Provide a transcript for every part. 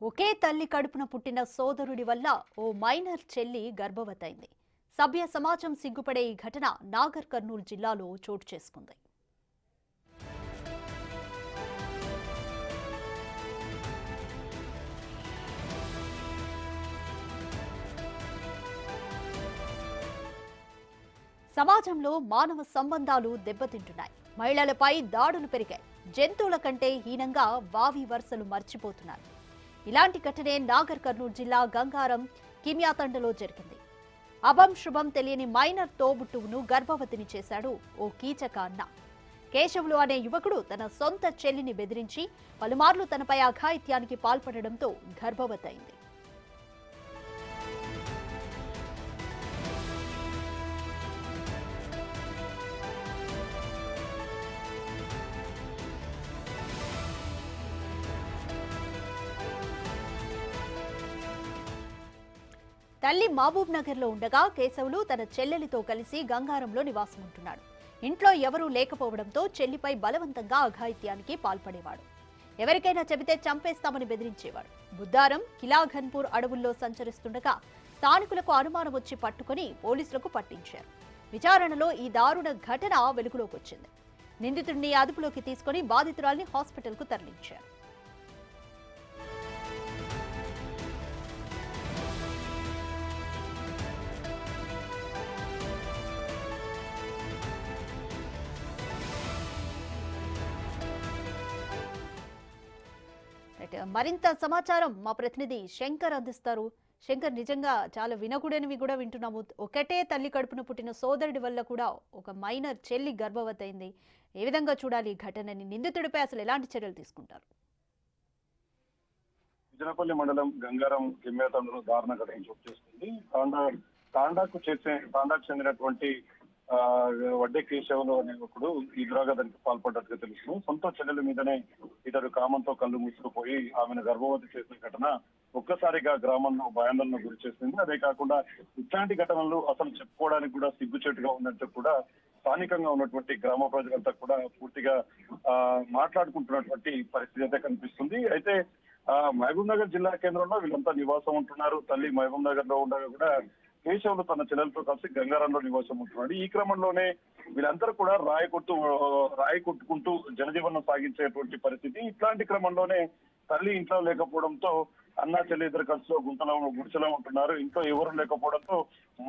ఒకే తల్లి కడుపున పుట్టిన సోదరుడి వల్ల ఓ మైనర్ చెల్లి గర్భవతైంది. సభ్య సమాజం సిగ్గుపడే ఈ ఘటన నాగర్ కర్నూలు జిల్లాలో చోటు చేసుకుంది. సమాజంలో మానవ సంబంధాలు దెబ్బతింటున్నాయి. మహిళలపై దాడులు పెరిగాయి. జంతువుల కంటే హీనంగా వావి వరుసలు మర్చిపోతున్నారు. ఇలాంటి ఘటనే నాగర్ కర్నూలు జిల్లా గంగారం కిమియాతండలో జరిగింది. అభం శుభం తెలియని మైనర్ తోబుట్టువును గర్భవతిని చేశాడు ఓ కీచక అన్న. కేశవులు అనే యువకుడు తన సొంత చెల్లిని బెదిరించి పలుమార్లు తనపై అఘాయిత్యానికి పాల్పడడంతో గర్భవతైంది. తల్లి మహబూబ్ నగర్ లో ఉండగా కేశవులు తన చెల్లెలితో కలిసి గంగారంలో నివాసం ఉంటున్నాడు. ఇంట్లో ఎవరూ లేకపోవడంతో చెల్లిపై బలవంతంగా అఘాయిత్యానికి పాల్పడేవాడు. ఎవరికైనా చెబితే చంపేస్తామని బెదిరించేవాడు. బుద్దారం కిలాఘన్పూర్ అడవుల్లో సంచరిస్తుండగా స్థానికులకు అనుమానం వచ్చి పట్టుకుని పోలీసులకు పట్టించారు. విచారణలో ఈ దారుణ ఘటన వెలుగులోకి వచ్చింది. నిందితుడిని అదుపులోకి తీసుకుని బాధితురాల్ని హాస్పిటల్కు తరలించారు. మరింత సమాచారం మా ప్రతినిధి శంకర్ అందిస్తారు. శంకర్, నిజంగా చాలా వినకూడనివి కూడా వింటున్నాము. ఒకటే తల్లి కడుపున పుట్టిన సోదరుడి వల్ల కూడా ఒక మైనర్ చెల్లి గర్భవతైంది. ఏ విధంగా చూడాలి ఈ ఘటనని? నిందితుడిపై అసలు ఎలాంటి చర్యలు తీసుకుంటారు? విజనపల్లి మండలం గంగారం కిమ్యాతంలో దారుణ ఘటన చోటు చేసుకుంది. తాండాకు చెందినటువంటి వడ్డే కేశవులు అనే ఒకడు ఈ దురాఘాతానికి పాల్పడ్డట్టుగా తెలుసు. సొంత చెల్లెల మీదనే ఇతడు కామంతో కళ్ళు మూసుకుపోయి ఆమెను గర్భవతి చేసిన ఘటన ఒక్కసారిగా గ్రామంలో భయాందోళన గురి చేసింది. అదే కాకుండా ఇట్లాంటి ఘటనలు అసలు చెప్పుకోవడానికి కూడా సిగ్గుచేటుగా ఉన్నట్టు కూడా స్థానికంగా ఉన్నటువంటి గ్రామ ప్రజలంతా కూడా పూర్తిగా మాట్లాడుకుంటున్నటువంటి పరిస్థితి అయితే కనిపిస్తుంది. అయితే మహబూబ్ నగర్ జిల్లా కేంద్రంలో వీళ్ళంతా నివాసం ఉంటున్నారు. తల్లి మహబూబ్ నగర్ లో ఉండగా కూడా కేశవులు తన చెల్లెలతో కలిసి గంగారంలో నివాసం ఉంటున్నాడు. ఈ క్రమంలోనే వీళ్ళందరూ కూడా రాయి కొట్టుకుంటూ జనజీవనం సాగించేటువంటి పరిస్థితి. ఇట్లాంటి క్రమంలోనే తల్లి ఇంట్లో లేకపోవడంతో అన్న చెల్లి ఇద్దరు కలిసి గుడిసెలో ఉంటున్నారు. ఇంట్లో ఎవరు లేకపోవడంతో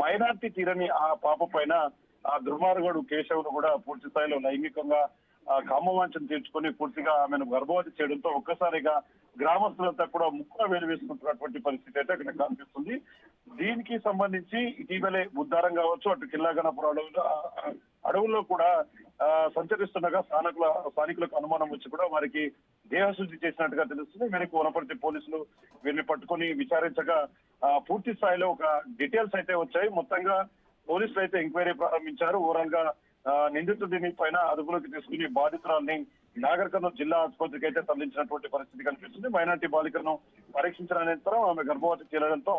మైనార్టీ తీరని ఆ పాప పైన ఆ దుర్మార్గుడు కేశవులు కూడా పూర్తి స్థాయిలో లైంగికంగా కామవాంఛను తీర్చుకొని పూర్తిగా ఆమెను గర్భవతి చేయడంతో ఒక్కసారిగా గ్రామస్తులంతా కూడా ముక్కున వేలు వేసుకుంటున్నటువంటి పరిస్థితి అయితే అక్కడ కనిపిస్తుంది. దీనికి సంబంధించి ఇటీవలే బుద్దారం కావచ్చు, అటు కిల్లాగనపురం అడవుల్లో కూడా సంచరిస్తుండగా స్థానికులకు అనుమానం వచ్చి కూడా వారికి దేహశుద్ధి చేసినట్టుగా తెలుస్తుంది. మేరకు వనపర్తి పోలీసులు వీరిని పట్టుకుని విచారించగా పూర్తి స్థాయిలో ఒక డీటెయిల్స్ అయితే వచ్చాయి. మొత్తంగా పోలీసులు అయితే ఎంక్వైరీ ప్రారంభించారు. ఓవరాల్ గా నిందితుడిని పైన అదుపులోకి తీసుకుని బాధితురాల్ని నాగర్ కర్నూలు జిల్లా ఆసుపత్రికి అయితే తరలించినటువంటి పరిస్థితి కనిపిస్తుంది. మైనార్టీ బాలికలను పరీక్షించిన అనంతరం ఆమె గర్భవతి చేరడంతో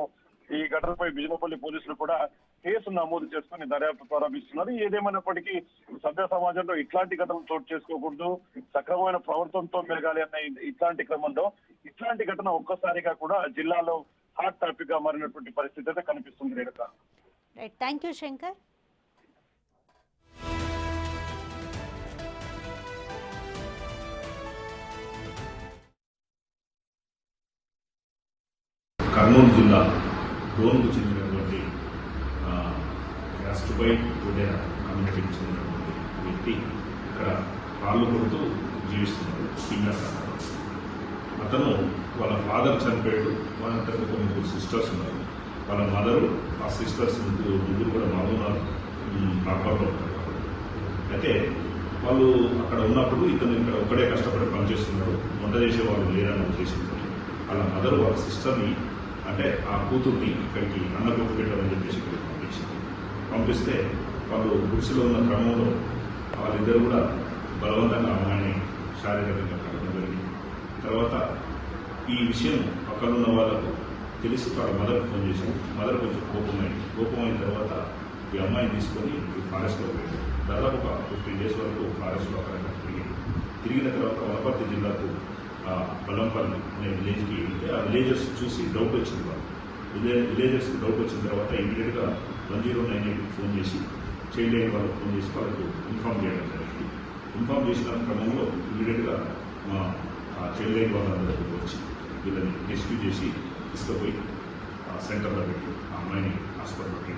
ఈ ఘటనపై బిజినపల్లి పోలీసులు కూడా కేసు నమోదు చేసుకుని దర్యాప్తు ప్రారంభిస్తున్నారు. ఏదేమైనప్పటికీ సభ్య సమాజంలో ఇట్లాంటి ఘటనలు చోటు చేసుకోకూడదు, సక్రమమైన ప్రవర్తనతో మెరగాలి అన్న ఇట్లాంటి క్రమంలో ఇట్లాంటి ఘటన ఒక్కసారిగా కూడా జిల్లాలో హాట్ టాపిక్ గా మారినటువంటి పరిస్థితి అయితే కనిపిస్తుంది. Renuka, thank you Shankar. కర్నూలు జిల్లా డోన్కు చెందినటువంటి రాష్ట్రపై ఉదయ కమ్యూనిటీకి చెందినటువంటి వ్యక్తి ఇక్కడ రాళ్ళు కొడుతూ జీవిస్తున్నాడు. అతను వాళ్ళ ఫాదర్ చనిపోయాడు. వాళ్ళంతకు ఒక ముగ్గురు సిస్టర్స్ ఉన్నారు. వాళ్ళ మదరు ఆ సిస్టర్స్ ముగ్గురు కూడా మామూలు కాపాడుతూ ఉంటారు. అయితే వాళ్ళు అక్కడ ఉన్నప్పుడు ఇతను ఇక్కడ ఒక్కడే కష్టపడి పనిచేస్తున్నాడు. వంట చేసే వాళ్ళు లేరని ఉద్దేశంతో వాళ్ళ మదర్ వాళ్ళ సిస్టర్ని, అంటే ఆ కూతుర్ని ఇక్కడికి అన్న కొట్టు పెట్టాలని చెప్పేసి ఇక్కడికి పంపిస్తే వాళ్ళు గుడిసెలో ఉన్న క్రమంలో వాళ్ళిద్దరు కూడా బలవంతంగా అమ్మాయిని శారీరకంగా కలపడం జరిగింది. తర్వాత ఈ విషయం పక్కన ఉన్న వాళ్ళకు తెలిసి వాళ్ళ మదర్కి ఫోన్ చేశారు. మదర్ కొంచెం కోపమైన తర్వాత ఈ అమ్మాయిని తీసుకొని ఫారెస్ట్లో వెళ్ళారు. దాదాపు ఒక 15 days వరకు ఫారెస్ట్లో అక్కడ తిరిగిన తర్వాత వనపర్తి జిల్లాకు బల్లంపల్లి అనే విలేజ్కి వెళ్తే ఆ విలేజర్స్ చూసి డౌట్ వచ్చింది వాళ్ళు. విలేజర్స్కి డౌట్ వచ్చిన తర్వాత ఇమీడియట్గా 1098కి ఫోన్ చేసి చైల్డ్ లైన్ వాళ్ళకి ఫోన్ చేసి వాళ్ళకు ఇన్ఫామ్ చేయడం జరిగింది. ఇన్ఫామ్ చేసిన క్రమంలో ఇమీడియట్గా మా చైల్డ్ లైన్ వాళ్ళందరూ వచ్చి వీళ్ళని రెస్క్యూ చేసి తీసుకుపోయి సెంటర్లో పెట్టి ఆ అమ్మాయిని హాస్పిటల్కి